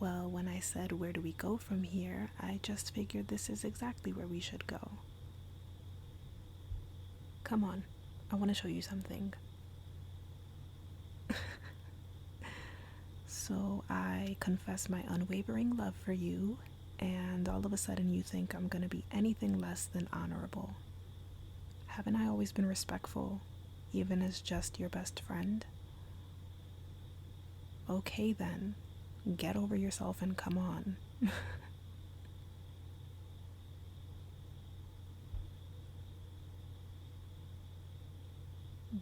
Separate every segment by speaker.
Speaker 1: Well, when I said, where do we go from here, I just figured this is exactly where we should go. Come on, I want to show you something. So I confess my unwavering love for you, and all of a sudden you think I'm going to be anything less than honorable. Haven't I always been respectful, even as just your best friend? Okay then, get over yourself and come on.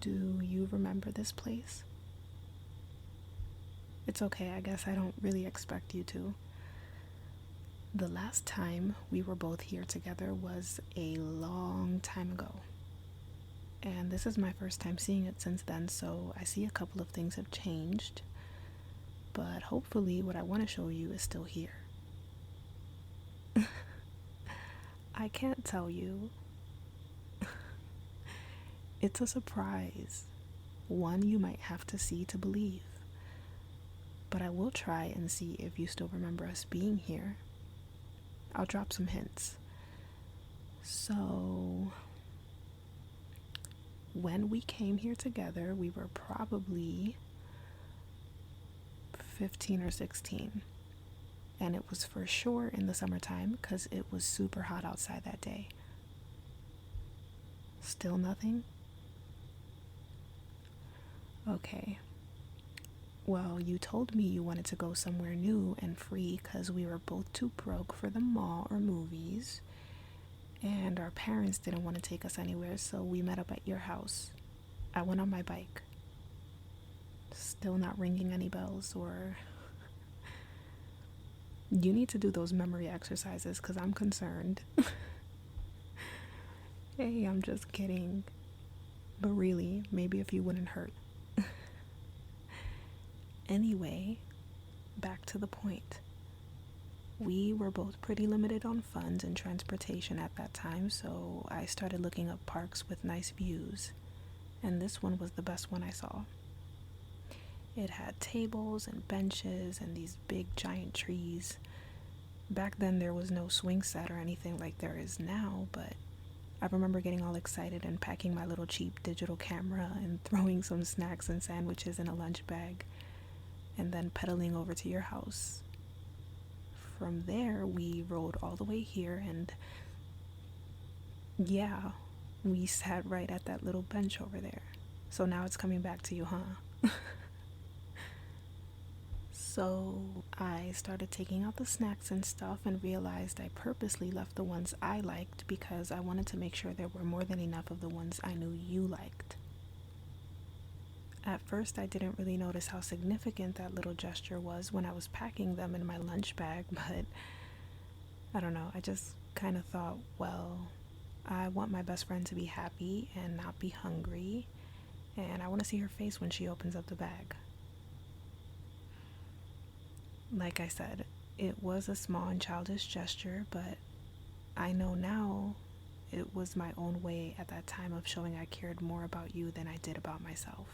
Speaker 1: Do you remember this place? It's okay, I guess I don't really expect you to. The last time we were both here together was a long time ago. And this is my first time seeing it since then, so I see a couple of things have changed. But hopefully what I want to show you is still here. I can't tell you. It's a surprise. One you might have to see to believe. But I will try and see if you still remember us being here. I'll drop some hints. So, when we came here together, we were probably 15 or 16. And it was for sure in the summertime because it was super hot outside that day. Still nothing? Okay. Well, you told me you wanted to go somewhere new and free because we were both too broke for the mall or movies. And our parents didn't want to take us anywhere, so we met up at your house. I went on my bike. Still not ringing any bells, or... You need to do those memory exercises because I'm concerned. Hey, I'm just kidding. But really, maybe if you wouldn't hurt. Anyway, back to the point. We were both pretty limited on funds and transportation at that time, so I started looking up parks with nice views, and this one was the best one I saw. It had tables and benches and these big giant trees. Back then there was no swing set or anything like there is now, but I remember getting all excited and packing my little cheap digital camera and throwing some snacks and sandwiches in a lunch bag, and then pedaling over to your house. From there, we rode all the way here, and yeah, we sat right at that little bench over there. So now it's coming back to you, huh? So I started taking out the snacks and stuff and realized I purposely left the ones I liked because I wanted to make sure there were more than enough of the ones I knew you liked. At first, I didn't really notice how significant that little gesture was when I was packing them in my lunch bag, but I don't know, I just kind of thought, well, I want my best friend to be happy and not be hungry, and I want to see her face when she opens up the bag. Like I said, it was a small and childish gesture, but I know now it was my own way at that time of showing I cared more about you than I did about myself.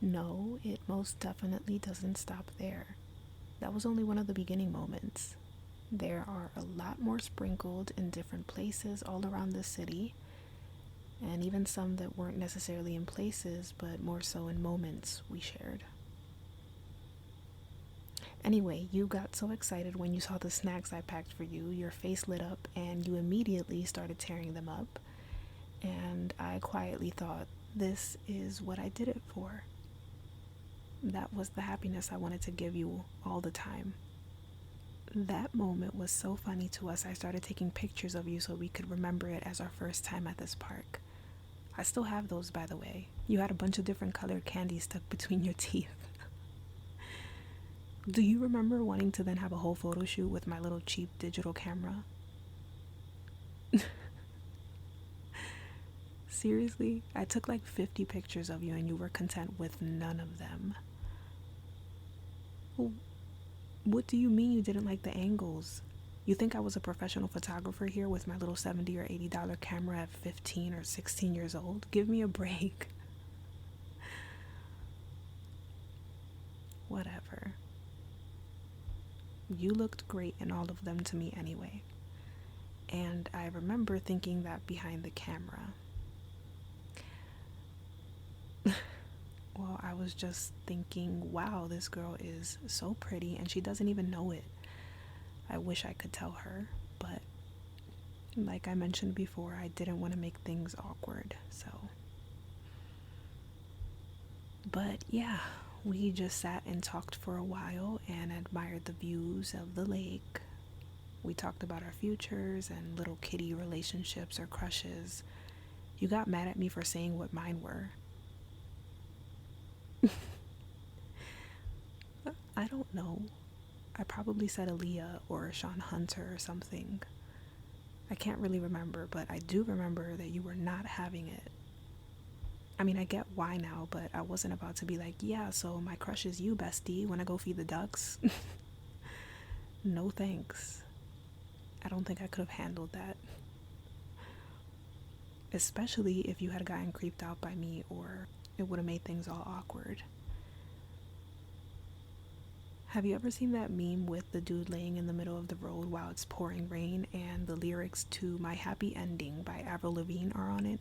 Speaker 1: No, it most definitely doesn't stop there. That was only one of the beginning moments. There are a lot more sprinkled in different places all around the city, and even some that weren't necessarily in places, but more so in moments we shared. Anyway, you got so excited when you saw the snacks I packed for you, your face lit up, and you immediately started tearing them up. And I quietly thought, this is what I did it for. That was the happiness I wanted to give you all the time. That moment was so funny to us, I started taking pictures of you so we could remember it as our first time at this park. I still have those, by the way. You had a bunch of different colored candies stuck between your teeth. Do you remember wanting to then have a whole photo shoot with my little cheap digital camera? Seriously, I took like 50 pictures of you and you were content with none of them. What do you mean you didn't like the angles? You think I was a professional photographer here with my little $70 or $80 camera at 15 or 16 years old? Give me a break. whatever. You looked great in all of them to me anyway. And I remember thinking that behind the camera. Well, I was just thinking, wow, this girl is so pretty and she doesn't even know it. I wish I could tell her, but like I mentioned before, I didn't want to make things awkward, so. But yeah, we just sat and talked for a while and admired the views of the lake. We talked about our futures and little kitty relationships or crushes. You got mad at me for saying what mine were. I don't know. I probably said Aaliyah or Sean Hunter or something. I can't really remember, but I do remember that you were not having it. I mean, I get why now, but I wasn't about to be like, yeah, so my crush is you, bestie. Wanna go feed the ducks? No thanks. I don't think I could have handled that. Especially if you had gotten creeped out by me, or it would have made things all awkward. Have you ever seen that meme with the dude laying in the middle of the road while it's pouring rain and the lyrics to My Happy Ending by Avril Lavigne are on it?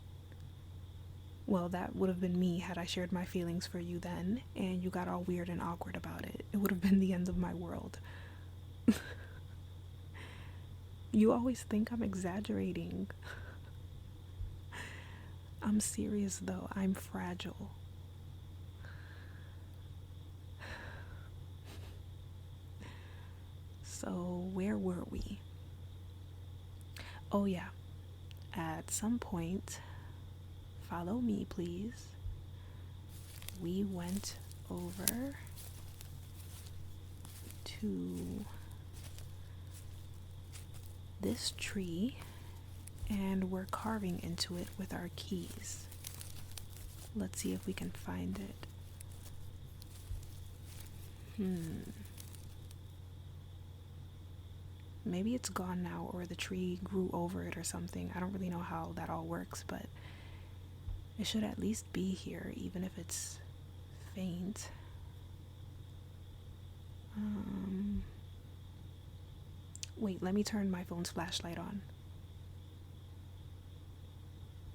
Speaker 1: Well, that would have been me had I shared my feelings for you then, and you got all weird and awkward about it. It would have been the end of my world. You always think I'm exaggerating. I'm serious though, I'm fragile. So, where were we? Oh yeah, at some point, follow me please, we went over to this tree and we're carving into it with our keys. Let's see if we can find it. Maybe it's gone now, or the tree grew over it or something. I don't really know how that all works, but it should at least be here, even if it's faint. Wait, let me turn my phone's flashlight on.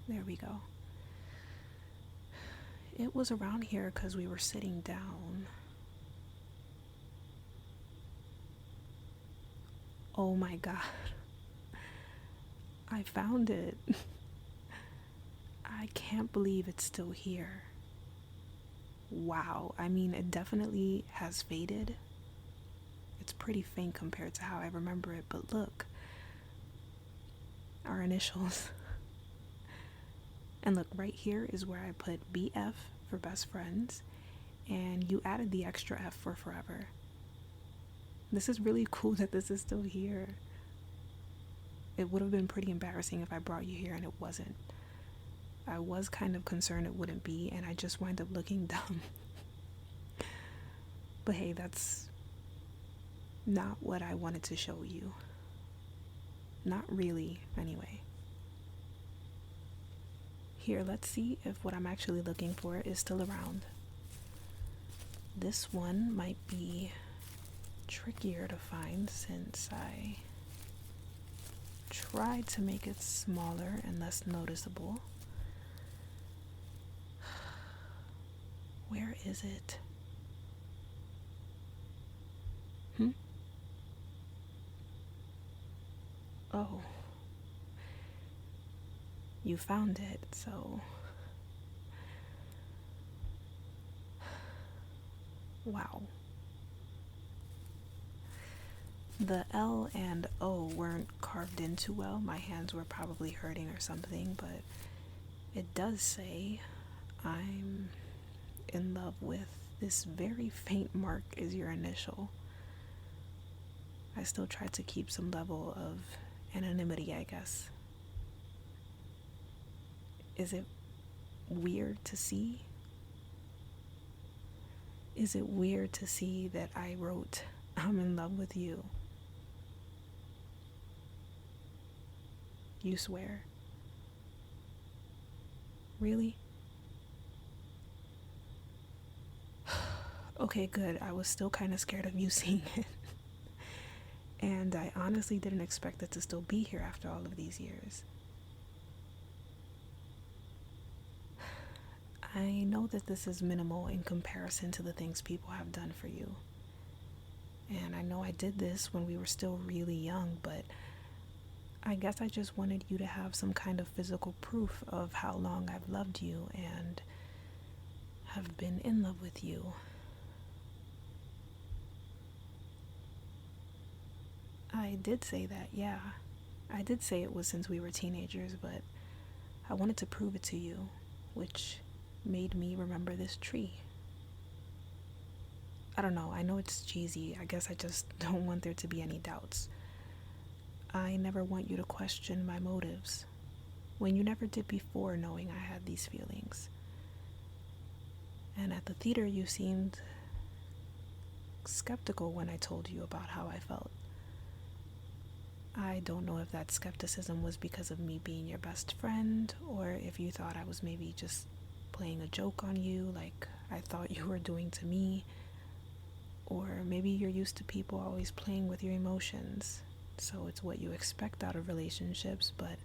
Speaker 1: There we go. It was around here because we were sitting down. Oh my god. I found it. I can't believe it's still here. Wow. I mean, it definitely has faded. It's pretty faint compared to how I remember it, but look. Our initials. And look, right here is where I put BF for best friends, and you added the extra F for forever. This is really cool that this is still here. It would have been pretty embarrassing if I brought you here and it wasn't. I was kind of concerned it wouldn't be, and I just wind up looking dumb. But hey, that's not what I wanted to show you. Not really, anyway. Here, let's see if what I'm actually looking for is still around. This one might be trickier to find since I tried to make it smaller and less noticeable. Where is it? Oh. You found it, so... Wow. The L and O weren't carved in too well. My hands were probably hurting or something, but it does say I'm in love with this very faint mark is your initial. I still try to keep some level of anonymity, I guess. Is it weird to see? Is it weird to see that I wrote, I'm in love with you? You swear? Really? Okay, good. I was still kind of scared of you seeing it. And I honestly didn't expect it to still be here after all of these years. I know that this is minimal in comparison to the things people have done for you. And I know I did this when we were still really young, but I guess I just wanted you to have some kind of physical proof of how long I've loved you and have been in love with you. I did say that, yeah. I did say it was since we were teenagers, but I wanted to prove it to you, which made me remember this tree. I don't know, I know it's cheesy. I guess I just don't want there to be any doubts. I never want you to question my motives, when you never did before knowing I had these feelings. And at the theater you seemed skeptical when I told you about how I felt. I don't know if that skepticism was because of me being your best friend, or if you thought I was maybe just playing a joke on you like I thought you were doing to me, or maybe you're used to people always playing with your emotions, so it's what you expect out of relationships, but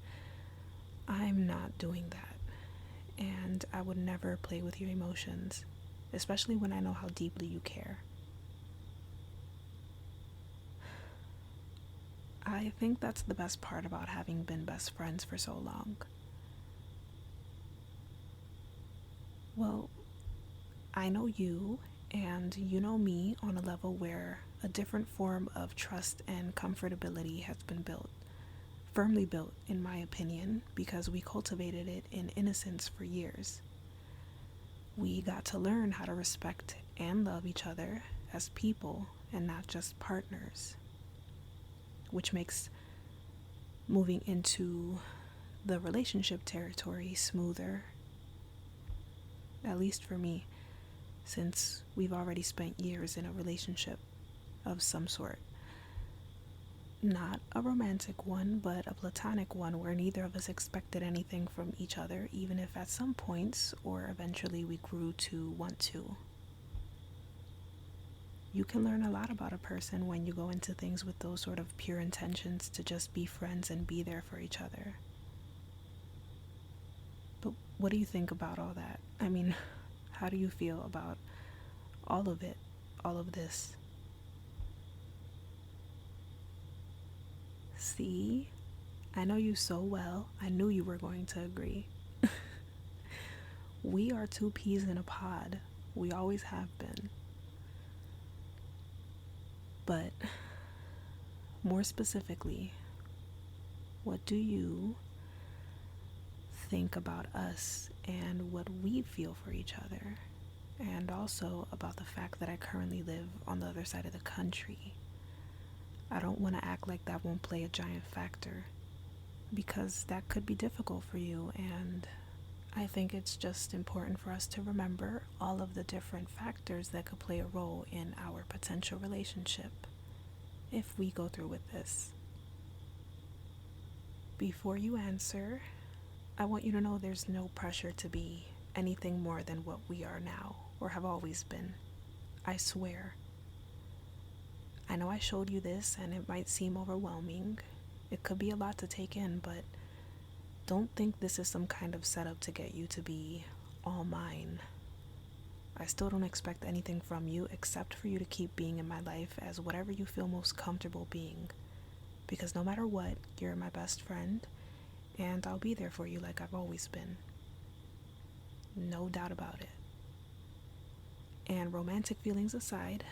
Speaker 1: I'm not doing that, and I would never play with your emotions, especially when I know how deeply you care. I think that's the best part about having been best friends for so long. Well, I know you, and you know me on a level where a different form of trust and comfortability has been built. Firmly built, in my opinion, because we cultivated it in innocence for years. We got to learn how to respect and love each other as people and not just partners, which makes moving into the relationship territory smoother, at least for me, since we've already spent years in a relationship of some sort. Not a romantic one, but a platonic one where neither of us expected anything from each other, even if at some points or eventually we grew to want to. You can learn a lot about a person when you go into things with those sort of pure intentions to just be friends and be there for each other. But what do you think about all that? I mean, how do you feel about all of it, all of this? See? I know you so well. I knew you were going to agree. We are two peas in a pod. We always have been. But more specifically, what do you think about us and what we feel for each other? And also about the fact that I currently live on the other side of the country. I don't want to act like that won't play a giant factor, because that could be difficult for you, and I think it's just important for us to remember all of the different factors that could play a role in our potential relationship if we go through with this. Before you answer, I want you to know there's no pressure to be anything more than what we are now or have always been. I swear. I know I showed you this and it might seem overwhelming. It could be a lot to take in, but don't think this is some kind of setup to get you to be all mine. I still don't expect anything from you except for you to keep being in my life as whatever you feel most comfortable being. Because no matter what, you're my best friend, and I'll be there for you like I've always been. No doubt about it. And romantic feelings aside,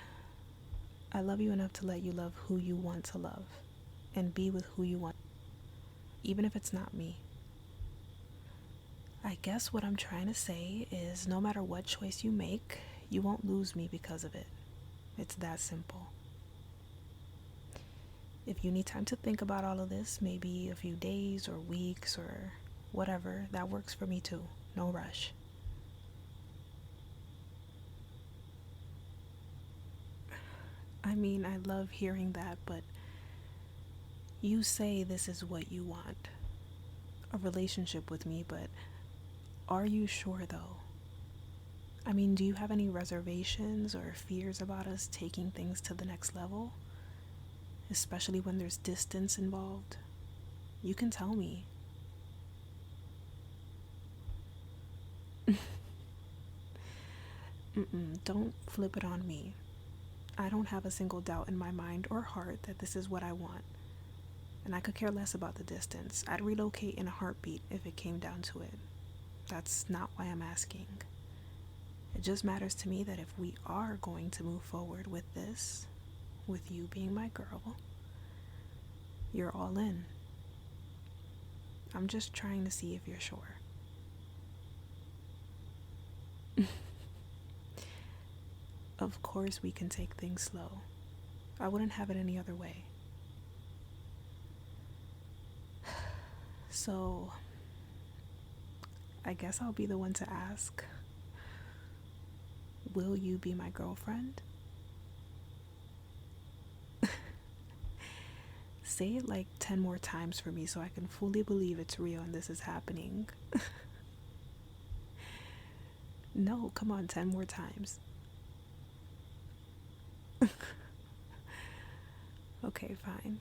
Speaker 1: I love you enough to let you love who you want to love and be with who you want, even if it's not me. I guess what I'm trying to say is no matter what choice you make, you won't lose me because of it. It's that simple. If you need time to think about all of this, maybe a few days or weeks or whatever, that works for me too. No rush. I mean, I love hearing that, but you say this is what you want, a relationship with me, but are you sure though? I mean, do you have any reservations or fears about us taking things to the next level? Especially when there's distance involved? You can tell me. Don't flip it on me. I don't have a single doubt in my mind or heart that this is what I want. And I could care less about the distance. I'd relocate in a heartbeat if it came down to it. That's not why I'm asking. It just matters to me that if we are going to move forward with this, with you being my girl, you're all in. I'm just trying to see if you're sure. Of course we can take things slow. I wouldn't have it any other way. So, I guess I'll be the one to ask. Will you be my girlfriend? Say it like 10 more times for me so I can fully believe it's real and this is happening. No, come on, 10 more times. Okay, fine.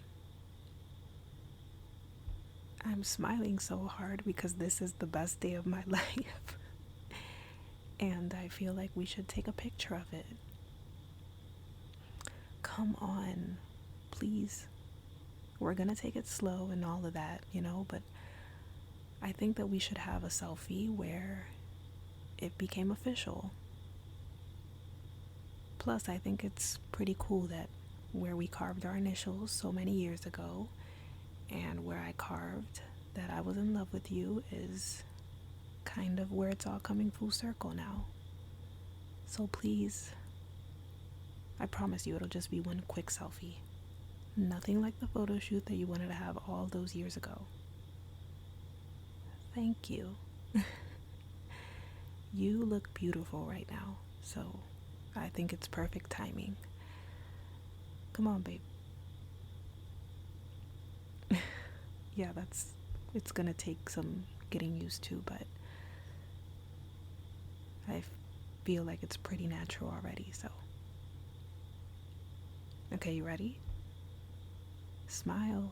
Speaker 1: I'm smiling so hard because this is the best day of my life. And I feel like we should take a picture of it. Come on, please. We're gonna take it slow and all of that, but I think that we should have a selfie where it became official. Plus, I think it's pretty cool that where we carved our initials so many years ago and where I carved that I was in love with you is kind of where it's all coming full circle now. So please, I promise you it'll just be one quick selfie. Nothing like the photo shoot that you wanted to have all those years ago. Thank you. You look beautiful right now, so I think it's perfect timing. Come on, babe. Yeah, it's gonna take some getting used to, but I feel like it's pretty natural already, so. Okay, you ready? Smile.